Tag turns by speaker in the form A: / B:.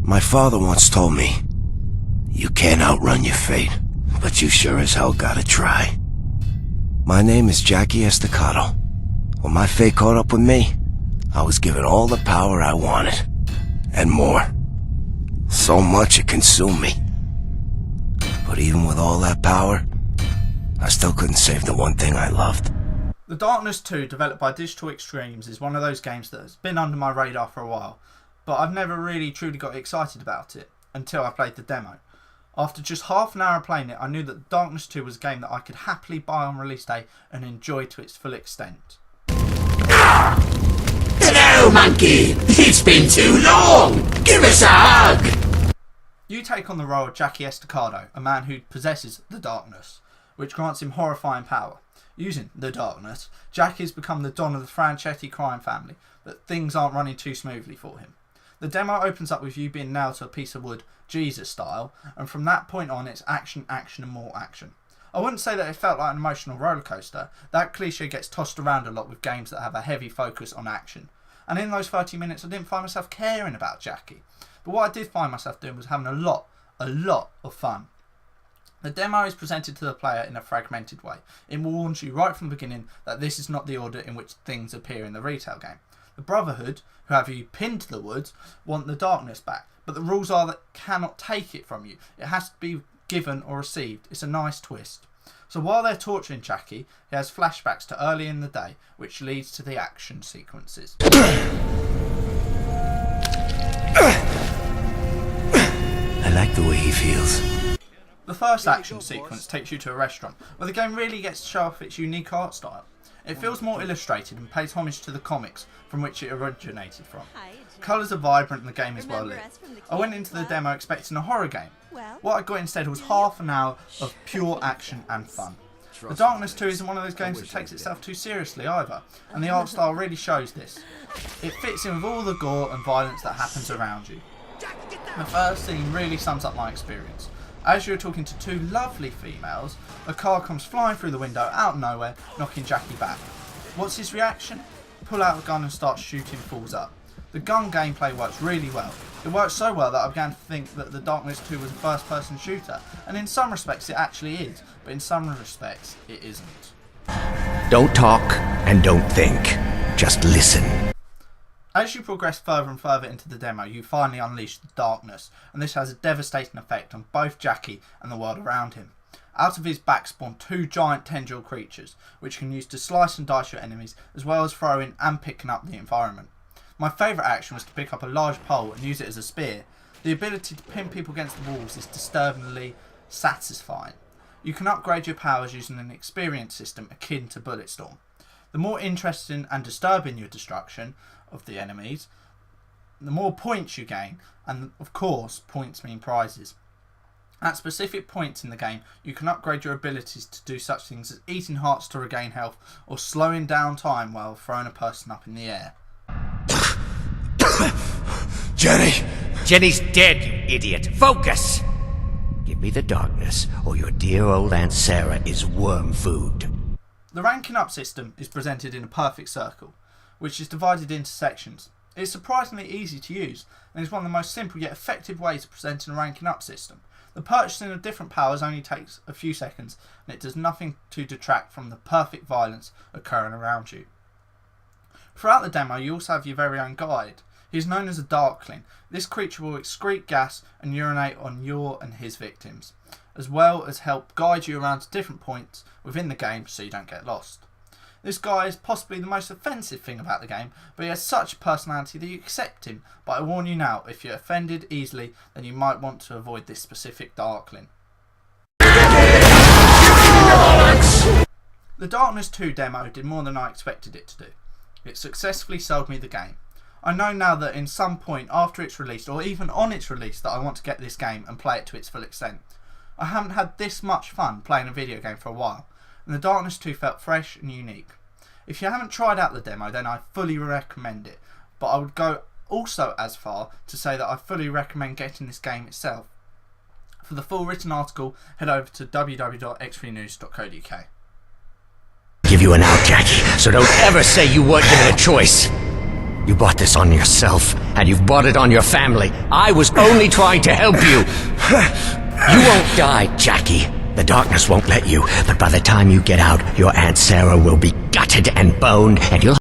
A: My father once told me, you can't outrun your fate, but you sure as hell gotta try. My name is Jackie Estacado. When my fate caught up with me, I was given all the power I wanted, and more. So much it consumed me. But even with all that power, I still couldn't save the one thing I loved.
B: The Darkness 2, developed by Digital Extremes, is one of those games that has been under my radar for a while, but I've never really truly got excited about it until I played the demo. After just half an hour of playing it, I knew that The Darkness 2 was a game that I could happily buy on release day and enjoy to its full extent.
C: Hello, monkey! It's been too long! Give us a hug!
B: You take on the role of Jackie Estacado, a man who possesses the Darkness, which grants him horrifying power. Using the Darkness, Jackie has become the Don of the Franchetti crime family, but things aren't running too smoothly for him. The demo opens up with you being nailed to a piece of wood, Jesus style, and from that point on it's action, action and more action. I wouldn't say that it felt like an emotional roller coaster. That cliche gets tossed around a lot with games that have a heavy focus on action. And in those 30 minutes I didn't find myself caring about Jackie. But what I did find myself doing was having a lot of fun. The demo is presented to the player in a fragmented way. It warns you right from the beginning that this is not the order in which things appear in the retail game. The Brotherhood, who have you pinned to the woods, want the Darkness back, but the rules are that cannot take it from you. It has to be given or received. It's a nice twist. So while they're torturing Jackie, he has flashbacks to early in the day, which leads to the action sequences.
A: I like the way he feels.
B: The first action sequence takes you to a restaurant, where the game really gets to show off its unique art style. It feels more illustrated and pays homage to the comics from which it originated from. Colours are vibrant and the game is well lit. I went into the demo expecting a horror game. What I got instead was half an hour of pure action and fun. The Darkness 2 isn't one of those games that takes itself too seriously either, and the art style really shows this. It fits in with all the gore and violence that happens around you. The first scene really sums up my experience. As you're talking to two lovely females, a car comes flying through the window out of nowhere, knocking Jackie back. What's his reaction? Pull out a gun and start shooting fools up. The gun gameplay works really well. It works so well that I began to think that the Darkness 2 was a first-person shooter, and in some respects it actually is, but in some respects it isn't.
C: Don't talk and don't think. Just listen.
B: As you progress further and further into the demo, you finally unleash the Darkness, and this has a devastating effect on both Jackie and the world around him. Out of his back spawn two giant tendril creatures, which can use to slice and dice your enemies, as well as throwing and picking up the environment. My favourite action was to pick up a large pole and use it as a spear. The ability to pin people against the walls is disturbingly satisfying. You can upgrade your powers using an experience system akin to Bulletstorm. The more interesting and disturbing your destruction of the enemies, the more points you gain, and of course points mean prizes. At specific points in the game you can upgrade your abilities to do such things as eating hearts to regain health or slowing down time while throwing a person up in the air.
A: Jenny!
C: Jenny's dead, you idiot. Focus! Give me the Darkness, or your dear old Aunt Sarah is worm food.
B: The ranking up system is presented in a perfect circle, which is divided into sections. It is surprisingly easy to use, and is one of the most simple yet effective ways of presenting a ranking up system. The purchasing of different powers only takes a few seconds, and it does nothing to detract from the perfect violence occurring around you. Throughout the demo you also have your very own guide. He is known as a Darkling. This creature will excrete gas and urinate on your and his victims, as well as help guide you around to different points within the game so you don't get lost. This guy is possibly the most offensive thing about the game, but he has such a personality that you accept him, but I warn you now, if you're offended easily then you might want to avoid this specific Darkling. The Darkness 2 demo did more than I expected it to do. It successfully sold me the game. I know now that in some point after it's released, or even on its release, that I want to get this game and play it to its full extent. I haven't had this much fun playing a video game for a while, and the Darkness 2 felt fresh and unique. If you haven't tried out the demo then I fully recommend it, but I would go also as far to say that I fully recommend getting this game itself. For the full written article head over to www.x3news.co.uk.
C: Give you an out, Jackie, so don't ever say you weren't given a choice. You brought this on yourself, and you've brought it on your family. I was only trying to help you. You won't die, Jackie. The darkness won't let you, but by the time you get out, your Aunt Sarah will be gutted and boned, and you'll